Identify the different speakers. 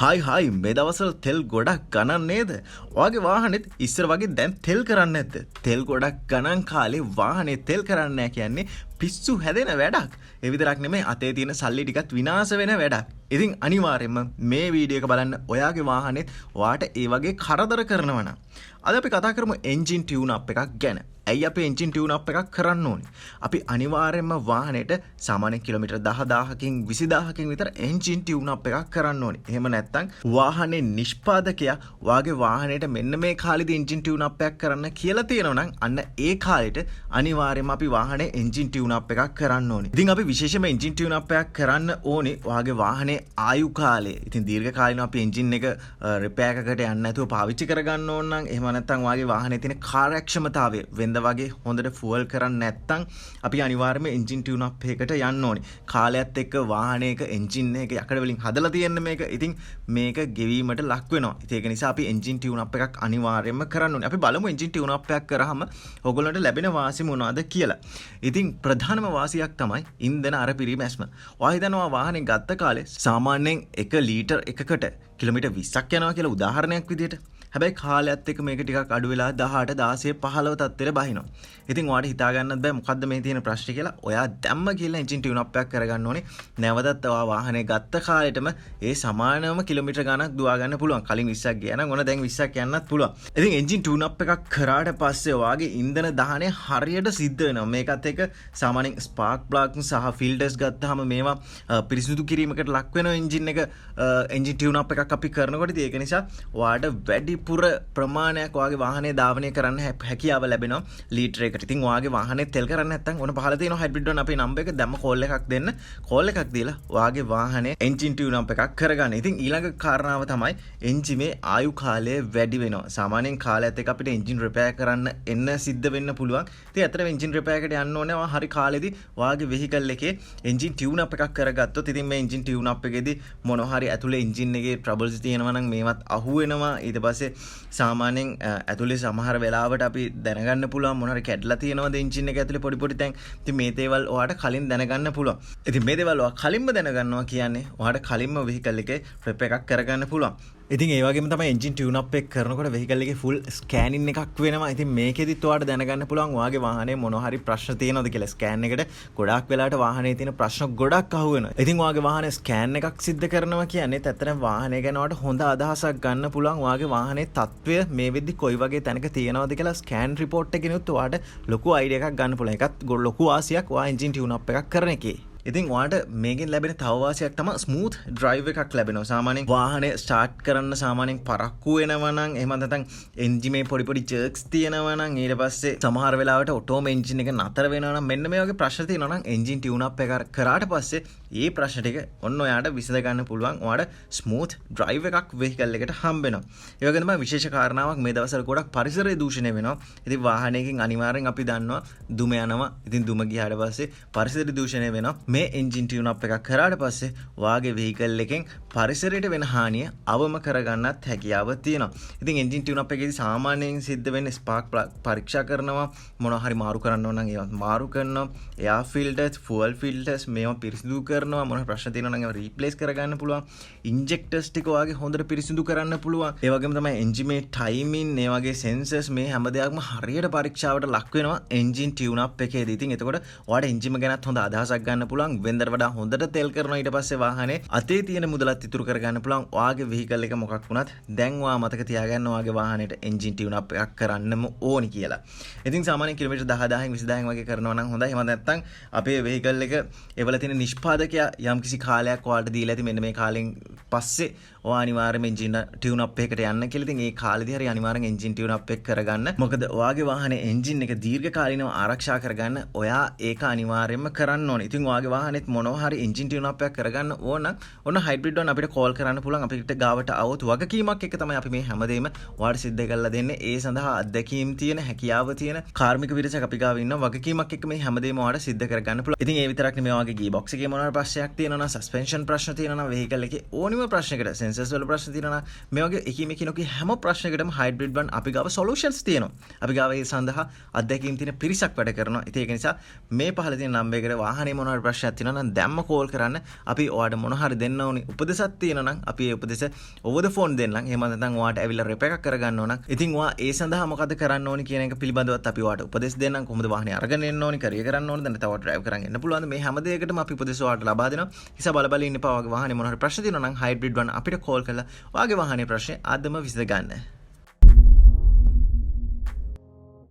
Speaker 1: හයි මේ දවස්වල තෙල් ගොඩක් ගණන් නේද? ඔයාගේ වාහනේත් ඉස්සර වගේ දැන් තෙල් කරන්නේ නැද්ද? තෙල් ගොඩක් ගණන් කාලේ වාහනේ තෙල් කරන්නේ නැහැ කියන්නේ පිස්සු හැදෙන වැඩක්. ඒ විතරක් නෙමෙයි අතේ තියෙන සල්ලි ටිකත් විනාශ වෙන වැඩක්. ඉතින් අනිවාර්යයෙන්ම මේ වීඩියෝ එක බලන්න ඔයාගේ වාහනේත් ඔයාට ඒ වගේ කරදර කරනවා නම් අද අපි කතා කරමු එන්ජින් ටියුන් අප් එකක් ගැන. ඇයි අපි එන්ජින් ටියුන් අප් එකක් කරන්න ඕනේ? අපි අනිවාර්යයෙන්ම වාහනේට සාමාන්‍ය කිලෝමීටර් 10000කින් 20000කින් විතර එන්ජින් ටියුන් අප් එකක් කරන්න ඕනේ. එහෙම නැත්නම් වාහනේ නිෂ්පාදකයා වාගේ වාහනේට මෙන්න මේ කාලෙදී එන්ජින් ටියුන් අප් එකක් කරන්න කියලා තියෙනවා නම් අන්න ඒ කාලෙට අනිවාර්යයෙන්ම අපි වාහනේ එන්ජින් ටියුන් අප් එකක් කරන්න ඕනේ. ඉතින් අපි විශේෂයෙන්ම එන්ජින් ටියුන් අප් එකක් කරන්න ඕනේ වාගේ වාහනේ ආයු කාලය. ඉතින් දීර්ඝ කාලිනව අපි එන්ජින් එක රිපෙයාර් එකකට යන්න නැතුව පාවිච්චි කරගන්න ඕන නම් එහෙම නැත්නම් වාගේ වාහනේ තියෙන කාර්යක්ෂමතාවය වගේ හොඳට ෆුවල් කරන්න නැත්නම් අපි අනිවාර්යයෙන්ම එන්ජින් ටියුන් අප් එකකට යන්න ඕනේ. කාලයත් එක්ක වාහනයක එන්ජින් එක යකඩ වලින් හදලා තියෙන මේක. ඉතින් මේක ගෙවීමට ලක් වෙනවා. ඉතින් ඒක නිසා අපි එන්ජින් ටියුන් අප් එකක් අනිවාර්යයෙන්ම කරන්න ඕනේ. අපි බලමු එන්ජින් ටියුන් අප් එකක් කරාම ඔයගොල්ලන්ට ලැබෙන වාසි මොනවද කියලා. ඉතින් ප්‍රධානම වාසියක් තමයි ඉන්ධන අර පිරිමැස්ම. ඔයා හිතනවා වාහනේ ගත්ත කාලේ සාමාන්‍යයෙන් 1 ලීටර් එකකට කිලෝමීටර් 20ක් යනවා කියලා උදාහරණයක් විදියට. හැබැයි කාලයත් එක්ක මේක ටිකක් අඩු වෙලා 18 16 15 තත්ත්වෙට බහිනවා. ඉතින් ඔයාලට හිතා ගන්නත් බෑ මොකද්ද මේ තියෙන ප්‍රශ්නේ කියලා. ඔයා දැම්ම කියලා එන්ජින් ටියුන් අප් එකක් කරගන්න ඕනේ. නැවතත් ඔයා වාහනේ ගත්ත කාලෙටම ඒ සමානම කිලෝමීටර් ගණක් දුවා ගන්න පුළුවන්. කලින් 20ක් ගියා නම් ඔන්න දැන් 20ක් යන්නත් පුළුවන්. ඉතින් එන්ජින් ටියුන් අප් එකක් කරාට පස්සේ ඔයාගේ ඉන්ධන දහනය හරියට සිද්ධ වෙනවා. මේකත් එක්ක සාමාන්‍යයෙන් ස්පාර්ක් ප්ලග් සහ ෆිල්ටර්ස් ගත්තාම මේවා පිරිසිදු කිරීමකට ලක් වෙනවා එන්ජින් එක එන්ජින් ටියුන් අප් එකක් අපි කරනකොට. ඉතින් ඒක නිසා ඔයාට වැඩි පුර ප්‍රමාණයක් ඔයාගේ වාහනේ ධාවනය කරන්න හැකියාව ලැබෙනවා ලීටර් එකට. ඉතින් ඔයාගේ වාහනේ තෙල් කරන්නේ නැත්නම් ඔන්න පහළ තියෙන හයිබ්‍රිඩ් වන අපේ නම්බර් එක දැම්ම කෝල් එකක් දෙන්න. කෝල් එකක් දීලා ඔයාගේ වාහනේ එන්ජින් ටියුන් අප් එකක් කරගන්න. ඉතින් ඊළඟ කාරණාව තමයි එන්ජිමේ ආයු කාලය වැඩි වෙනවා. සාමාන්‍යයෙන් කාලයත් එක්ක අපිට එන්ජින් රිපෙයාර් කරන්න එන්න සිද්ධ වෙන්න පුළුවන්. ඉතින් අතර එන්ජින් රිපෙයාර් එකට යන්න ඕනේ. හරි කාලෙදී ඔයාගේ වෙහිකල් එකේ එන්ජින් ටියුන් අප් එකක් කරගත්තොත් ඉතින් මේ එන්ජින් ටියුන් අප් එකේදී මොනවා හරි ඇතුලේ එන්ජින් එකේ ට්‍රබල්ස් තියෙනවා නම් මේවත් අහු වෙනවා. ඊට පස්සේ සාමාන්‍යයෙන් ඇතුලේ සමහර වෙලාවට අපි දැනගන්න පුළුවන් මොන හරි කැඩලා තියෙනවද එන්ජින් එක ඇතුලේ පොඩි තැන්. ඉතින් මේ දේවල් ඔයාලට කලින් දැනගන්න පුළුවන්. ඉතින් මේ දේවල් ඔයා කලින්ම දැනගන්නවා කියන්නේ ඔයාලට කලින්ම වෙහිකල් එකේ ප්‍රෙප් එකක් කරගන්න පුළුවන්. ඉතින් ඒ වගේම තමයි එන්ජින් ටියුන් අප් එක කරනකොට වෙහිකල් එකේ ෆුල් ස්කෑනින් එකක් වෙනවා. ඉතින් මේකෙදිත් ඔයාලට දැනගන්න පුළුවන් ඔයාගේ වාහනේ මොන හරි ප්‍රශ්න තියෙනවද කියලා. ස්කෑන් එකට ගොඩාක් වෙලාවට වාහනේ තියෙන ප්‍රශ්න ගොඩක් අහු වෙනවා. ඉතින් ඔයාගේ වාහනේ ස්කෑන් එකක් සිද්ධ කරනවා කියන්නේ ඇත්තටම වාහනේ ගැන ඔයාලට හොඳ අදහසක් ගන්න පුළුවන්. ඔයාගේ වාහනේ තත්ත්වය මේ වෙද්දි කොයි වගේ තැනක තියෙනවද කියලා ස්කෑන් රිපෝට් එකකිනුත් ඔයාලට ලොකු අයිඩියා එකක් ගන්න පුළුවන්. ඒකත් ලොකු වාසියක් ඔයා එන්ජින් ටියුන් අප් එකක් කරන එකේ. ඉතින් ඔයාලට මේකෙන් ලැබෙන තව වාසියක් තමයි ස්මූත් ඩ්‍රයිව් එකක් ලැබෙනවා. සාමාන්‍යයෙන් වාහනේ ස්ටාර්ට් කරන්න සාමාන්‍යයෙන් පරක්කු වෙනවා නම් එහෙම නැත්නම් එන්ජිමේ පොඩි ජර්ක්ස් තියෙනවා නම් ඊට පස්සේ සමහර වෙලාවට ඔටෝම එන්ජින් එක නතර වෙනවා නම් මෙන්න මේ වගේ ප්‍රශ්න තියෙනවා නම් එන්ජින් ටියුන් අප් එක කරාට පස්සේ මේ ප්‍රශ්න ටික ඔන්න ඔයාලට විසඳ ගන්න පුළුවන්. ඔයාලට ස්මූත් ඩ්‍රයිව් එකක් වෙහිකල් එකට හම්බ වෙනවා. ඒ වගේම තමයි විශේෂ කාරණාවක් මේ දවස්වල ගොඩක් පරිසරය දූෂණය වෙනවා. ඉතින් වාහනයකින් අනිවාර්යෙන් අපි දන්නවා දුම යනවා. ඉතින් දුම ගියාට පස්සේ පරිසර දූෂණය වෙනවා. මේ එන්ජින් ටියුන් අප් එකක් කරාට පස්සේ ඔයාගේ වෙහිකල් එකෙන් පරිසරයට වෙන හානිය අවම කරගන්නත් හැකියාව තියෙනවා. ඉතින් එන්ජින් ටියුන් අප් එකේදී සාමාන්‍යයෙන් සිද්ධ වෙන්නේ ස්පාර්ක් ප්ලග් පරීක්ෂා කරනවා. මොනවා හරි මාරු කරන්න ඕන නම් ඒවත් මාරු කරනවා. එයාර් ෆිල්ටර්ස්, ෆුවල් ෆිල්ටර්ස් මේවා පිරිසිදු කරනවා. මොන ප්‍රශ්න තියෙනවා නම් ඒවා රීප්ලේස් කරගන්න පුළුවන්. ඉන්ජෙක්ටර්ස් ටික ඔයාගේ හොඳට පිරිසිදු කරන්න පුළුවන්. ඒ වගේම තමයි එන්ජිමේ ටයිමින්, ඒ වගේ සෙන්සර්ස් මේ හැම දෙයක්ම හරියට පරීක්ෂාවට ලක් වෙනවා එන්ජින් ටියුන් අප් එකේදී. ඉතින් එතකොට ඔයාලට එන්ජිම ගැනත් හොඳ අදහසක් ගන්න පුළුවන්. වෙන්දට වඩා හොඳට තෙල් කරනවා. ඊට පස්සේ වාහනේ අතේ තියෙන මුදලත් ඉතුරු කරගන්න පුළුවන්. ඔයාගේ වෙහිකල් එක මොකක් වුණත් දැන් ඔයා මතක තියාගන්න ඔයාගේ වාහනේට එන්ජින් ටියුන් අප් එකක් කරන්නම ඕනි කියලා. ඉතින් සාමාන්‍යයෙන් කිලෝමීටර් 10000න් 20000න් වගේ කරනවා නම් හොඳයි. එහෙම නැත්නම් අපේ වෙහිකල් එක ඒවල තියෙන නිෂ්පාදකයා යම්කිසි කාලයක් ඔයාලට දීලා ඇති මෙන්න මේ කාලෙන් පස්සේ ඔයා අනිවාර්යයෙන්ම එන්ජින් ටියුන් අප් එකකට යන්න කියලා. ඉතින් ඒ කාලෙදී හරි අනිවාර්යෙන් එන්ජින් ටියුන් අප් එක කරගන්න. මොකද ඔයාගේ වාහනේ එන්ජින් එක දීර්ඝ කාලිනව ආරක්ෂා කරගන්න ඔයා ඒක අනිවාර්යයෙන්ම කරන්න ඕනේ. ඉතින් ඔයාගේ වාහනේත් මොනවා හරි එන්ජින් ටියුන් අප් එකක් කරගන්න ඕන නම් ඔන්න හයිබ්‍රිඩ් වන අපිට කෝල් කරන්න පුළුවන්. අපිට ගාවට આવොත් වගකීමක් එක්ක තමයි අපි මේ හැමදේම ඔයාලට සිද්ධ කරලා දෙන්නේ. ඒ සඳහා අත්දැකීම් තියෙන, හැකියාව තියෙන කාර්මික පිරිසක් අපි ගාව ඉන්නවා. වගකීමක් එක්ක මේ හැමදේම ඔයාලට සිද්ධ කරගන්න පුළුවන්. ඉතින් ඒ විතරක් නෙමෙයි ඔයාගේ ගී බොක්ස් එකේ මොනවා ප්‍රශ්නයක් තියෙනවා නම්, සස්පෙන්ෂන් ප්‍රශ්න තියෙනවා නම්, වෙහිකල් එකේ ඕනිම ප්‍රශ්නයකට, සෙන්සර්ස් වල ප්‍රශ්න තියෙනවා නම්, මේ වගේ එකිනෙක හැම ප්‍රශ්නයකටම හයිබ්‍රිඩ් වන් අපි ගාව සොලියුෂන්ස් තියෙනවා. අපි ගාව ඒ සඳහා අත්දැකීම් තියෙන පිරිසක් වැඩ කරනවා. ඉතින් ඒක නිසා මේ පහළ තියෙන නම්බර් එකට වාහනේ මොනවා ප්‍රශ්න ප්‍රශ්නයක් තියෙනවා නම් දැම්ම කෝල් කරන්න. අපි ඔයාලට මොන හරි දෙන්න ඕනි උපදෙසක් තියෙනවා නම් අපි ඒ උපදෙස over the phone දෙන්නම්. එහෙම නැත්නම් ඔයාලට ඇවිල්ලා රෙප් එකක් කරගන්න ඕන. ඉතින් ඔයා ඒ සඳහා මොකද කරන්න ඕනි කියන එක පිළිබඳවත් අපි ඔයාලට උපදෙස් දෙන්නම්. කොහොමද වාහනේ අරගෙන එන්න ඕනි, කරිය කරන්න ඕනද නැත්නම් තව ඩ්‍රයිව් කරන් එන්න පුළුවන්ද? මේ හැම දෙයකටම අපි උපදෙස් ඔයාලට ලබා දෙනවා. නිසා බල ඉන්න එපා. ඔයාගේ වාහනේ මොන හරි ප්‍රශ්න තියෙනවා නම් හයිබ්‍රිඩ් 1 අපිට කෝල් කරලා ඔයාගේ වාහනේ ප්‍රශ්නේ අදම විසඳ ගන්න.